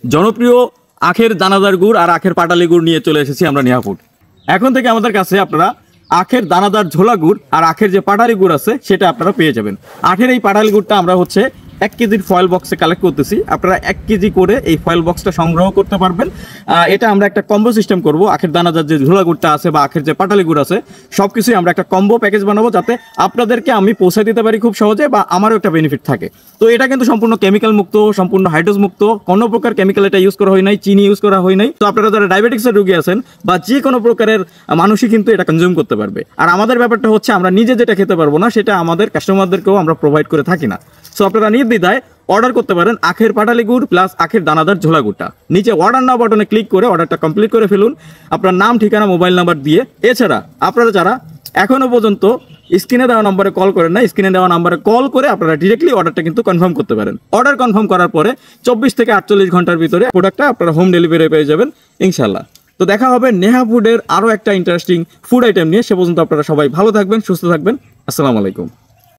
জনপ্রিয় আখের দানাদার গুড় আর আখের পাটালি গুড় নিয়ে চলে এসেছি আমরা নেহা ফুড। এখন থেকে আমাদের কাছে আপনারা আখের দানাদার ঝোলা গুড় আর আখের যে পাটালি গুড় আছে সেটা আপনারা পেয়ে যাবেন। আখের এই পাটালি গুড়টা আমরা 1 কেজির ফয়েল বক্সে কালেক্ট করতেছি। আপনারা 1 কেজি করে এই ফয়েল বক্সটা সংগ্রহ করতে পারবেন। এটা আমরা একটা কম্বো সিস্টেম করব। আখের দানাদার যে ঝোলা গুড়টা আছে বা আখের যে পাটালি গুড় আছে সব কিছুই আমরা একটা কম্বো প্যাকেজ বানাবো, যাতে আপনাদেরকে আমি পৌঁছে দিতে পারি খুব সহজে বা আমারও একটা বেনিফিট থাকে। তো এটা কিন্তু সম্পূর্ণ কেমিক্যাল মুক্ত, সম্পূর্ণ হাইড্রোজ মুক্ত, কোনো প্রকার কেমিক্যাল এটা ইউজ করা হয় নাই, চিনি ইউজ করা হয় নাই। তো আপনারা যারা ডায়াবেটিক্সের রোগী আছেন বা যে কোনো প্রকারের মানুষই কিন্তু এটা কনজিউম করতে পারবে। আর আমাদের ব্যাপারটা হচ্ছে আমরা নিজে যেটা খেতে পারবো না সেটা আমাদের কাস্টমারদেরকেও আমরা প্রোভাইড করে থাকি না। সো আপনারা নির্দ্বিধায় অর্ডার করতে পারেন আখের পাটালি গুড় প্লাস আখের দানাদার ঝোলা গুড়টা। নিচে অর্ডার নাও বাটনে ক্লিক করে অর্ডারটা কমপ্লিট করে ফেলুন, আপনার নাম, ঠিকানা, মোবাইল নাম্বার দিয়ে। এছাড়া আপনারা যারা এখনো পর্যন্ত স্ক্রিনে দেওয়া নম্বরে কল করেন না, স্ক্রিনে দেওয়া নম্বরে কল করে আপনারা ডিরেক্টলি অর্ডারটা কিন্তু কনফার্ম করতে পারেন। অর্ডার কনফার্ম করার পরে 24 থেকে 48 ঘন্টার ভিতরে প্রোডাক্টটা আপনারা হোম ডেলিভারি পেয়ে যাবেন ইনশাল্লাহ। তো দেখা হবে নেহা ফুডের আরও একটা ইন্টারেস্টিং ফুড আইটেম নিয়ে। সে পর্যন্ত আপনারা সবাই ভালো থাকবেন, সুস্থ থাকবেন। আসসালামু আলাইকুম।